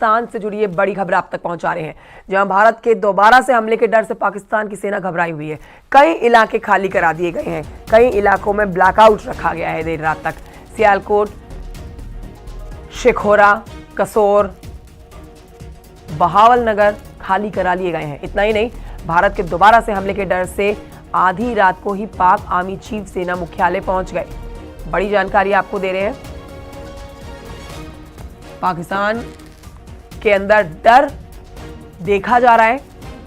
पाकिस्तान से जुड़ी ये बड़ी खबर आप तक पहुंचा रहे हैं, जहां भारत के दोबारा से हमले के डर से पाकिस्तान की सेना घबराई हुई है। कई इलाके खाली करा दिए गए हैं, कई इलाकों में ब्लैकआउट रखा गया है देर रात तक। सियालकोट, शेखोरा, कसोर, बहावलनगर खाली करा लिए गए हैं। इतना ही नहीं, भारत के दोबारा से हमले के डर से आधी रात को ही पाक आर्मी चीफ सेना मुख्यालय पहुंच गए। बड़ी जानकारी आपको दे रहे हैं। पाकिस्तान के अंदर डर देखा जा रहा है,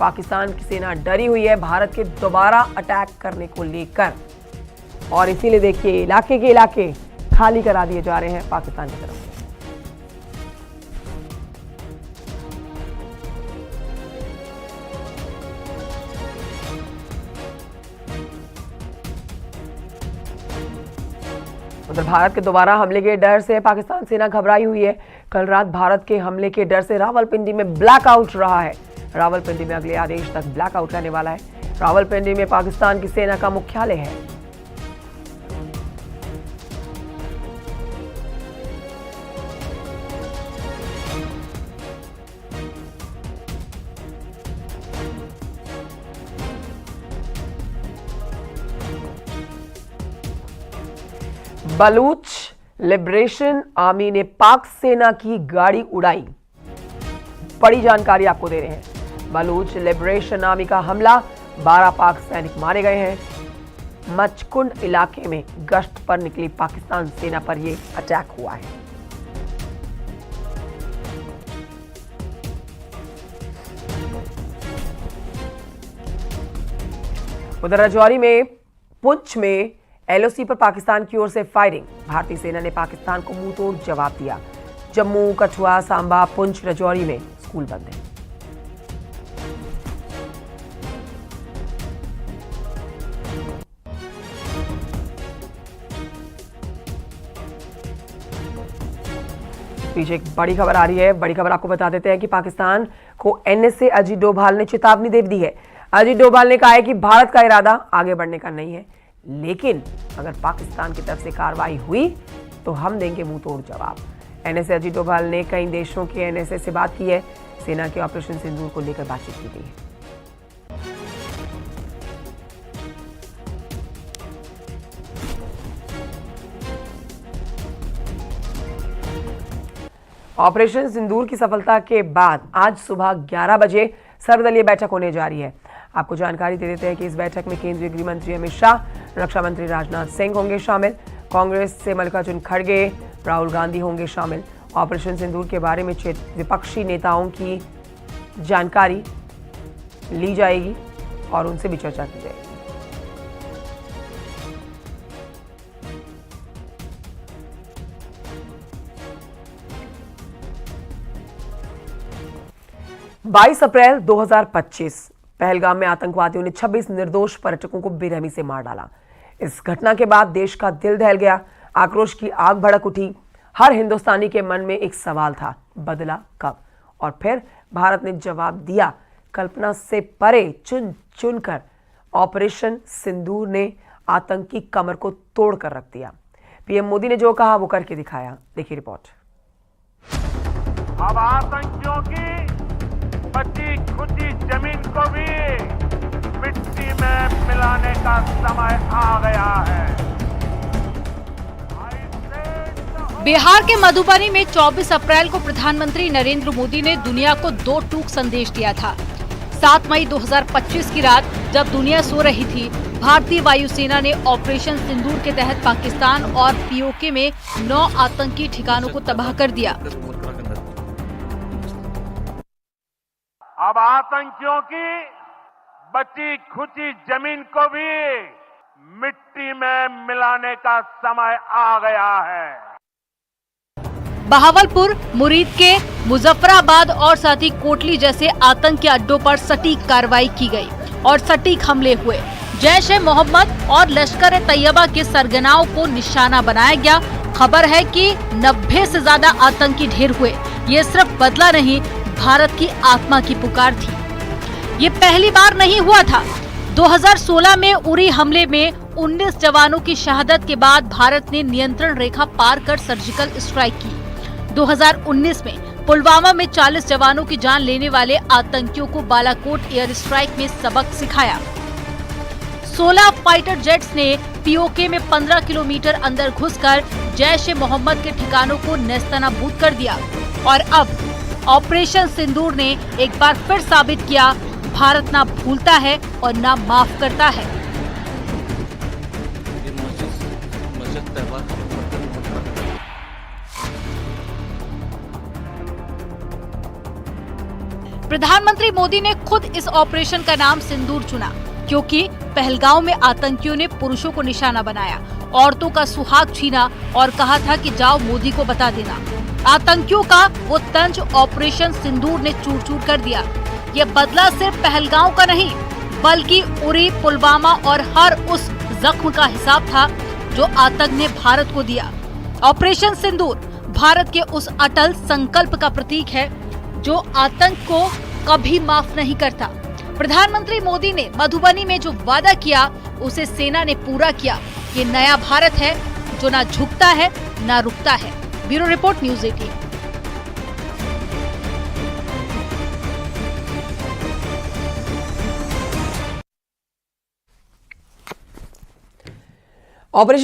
पाकिस्तान की सेना डरी हुई है भारत के दोबारा अटैक करने को लेकर, और इसीलिए देखिए इलाके के इलाके खाली करा दिए जा रहे हैं पाकिस्तान की तरफ। उधर भारत के दोबारा हमले के डर से पाकिस्तान सेना घबराई हुई है। कल रात भारत के हमले के डर से रावलपिंडी में ब्लैकआउट रहा है। रावलपिंडी में अगले आदेश तक ब्लैकआउट रहने वाला है। रावलपिंडी में पाकिस्तान की सेना का मुख्यालय है। बलूच लिबरेशन आर्मी ने पाक सेना की गाड़ी उड़ाई। बड़ी जानकारी आपको दे रहे हैं। बलूच लिबरेशन आर्मी का हमला, 12 पाक सैनिक मारे गए हैं। मचकुंड इलाके में गश्त पर निकली पाकिस्तान सेना पर यह अटैक हुआ है। उधर राजौरी में, पुंछ में एलओसी पर पाकिस्तान की ओर से फायरिंग। भारतीय सेना ने पाकिस्तान को मुंह तोड़ जवाब दिया। जम्मू, कठुआ, सांबा, पुंछ, राजौरी में स्कूल बंद है। पीछे एक बड़ी खबर आ रही है। बड़ी खबर आपको बता देते हैं कि पाकिस्तान को एनएसए अजीत डोभाल ने चेतावनी दे दी है। अजीत डोभाल ने कहा है कि भारत का इरादा आगे बढ़ने का नहीं है, लेकिन अगर पाकिस्तान की तरफ से कार्रवाई हुई तो हम देंगे मुंह तोड़ जवाब। एनएसए अजीत डोभाल ने कई देशों के एनएसए से बात की है। सेना के ऑपरेशन सिंदूर को लेकर बातचीत की गई है। ऑपरेशन सिंदूर की सफलता के बाद आज सुबह 11 बजे सर्वदलीय बैठक होने जा रही है। आपको जानकारी दे देते हैं कि इस बैठक में केंद्रीय गृह मंत्री अमित शाह, रक्षा मंत्री राजनाथ सिंह होंगे शामिल। कांग्रेस से मल्लिकार्जुन खड़गे, राहुल गांधी होंगे शामिल। ऑपरेशन सिंदूर के बारे में विपक्षी नेताओं की जानकारी ली जाएगी और उनसे भी चर्चा की जाएगी। बाईस अप्रैल 2025 पहलगाम में आतंकवादियों ने 26 निर्दोष पर्यटकों को बेरहमी से मार डाला। इस घटना के बाद देश का दिल दहल गया, आक्रोश की आग भड़क उठी। हर हिंदुस्तानी के मन में एक सवाल था, बदला कब? और फिर भारत ने जवाब दिया। कल्पना से परे चुन चुनकर ऑपरेशन सिंदूर ने आतंकी कमर को तोड़ कर रख दिया। पीएम मोदी ने जो कहा वो करके दिखाया। देखिए रिपोर्ट। अब आतंकियों की बची खुची जमीन को भी मिट्टी में मिलाने का समय आ गया है। बिहार के मधुबनी में 24 अप्रैल को प्रधानमंत्री नरेंद्र मोदी ने दुनिया को 2 टूक संदेश दिया था। 7 मई 2025 की रात जब दुनिया सो रही थी, भारतीय वायुसेना ने ऑपरेशन सिंदूर के तहत पाकिस्तान और पीओके में 9 आतंकी ठिकानों को तबाह कर दिया। अब आतंकियों की बची खुची जमीन को भी मिट्टी में मिलाने का समय आ गया है। बहावलपुर, मुरीद के मुजफ्फराबाद और साथ ही कोटली जैसे आतंकी अड्डों पर सटीक कार्रवाई की गई और सटीक हमले हुए। जैश-ए-मोहम्मद और लश्कर-ए-तैयबा के सरगनाओं को निशाना बनाया गया। खबर है कि 90 से ज्यादा आतंकी ढेर हुए। ये सिर्फ बदला नहीं, भारत की आत्मा की पुकार थी। ये पहली बार नहीं हुआ था। 2016 में उरी हमले में 19 जवानों की शहादत के बाद भारत ने नियंत्रण रेखा पार कर सर्जिकल स्ट्राइक की। 2019 में पुलवामा में 40 जवानों की जान लेने वाले आतंकियों को बालाकोट एयर स्ट्राइक में सबक सिखाया। 16 फाइटर जेट्स ने पीओके में 15 किलोमीटर अंदर घुसकर जैश-ए-मोहम्मद के ठिकानों को नेस्तनाबूद कर दिया। और अब ऑपरेशन सिंदूर ने एक बार फिर साबित किया, भारत ना भूलता है और ना माफ करता है। प्रधानमंत्री मोदी ने खुद इस ऑपरेशन का नाम सिंदूर चुना, क्योंकि पहलगांव में आतंकियों ने पुरुषों को निशाना बनाया, औरतों का सुहाग छीना और कहा था कि जाओ मोदी को बता देना। आतंकियों का वो तंज ऑपरेशन सिंदूर ने चूर चूर कर दिया। ये बदला सिर्फ पहलगांव का नहीं, बल्कि उरी, पुलवामा और हर उस जख्म का हिसाब था जो आतंक ने भारत को दिया। ऑपरेशन सिंदूर भारत के उस अटल संकल्प का प्रतीक है जो आतंक को कभी माफ नहीं करता। प्रधानमंत्री मोदी ने मधुबनी में जो वादा किया उसे सेना ने पूरा किया। ये नया भारत है जो ना झुकता है ना रुकता है। Bureau report, news 18। ऑपरेशन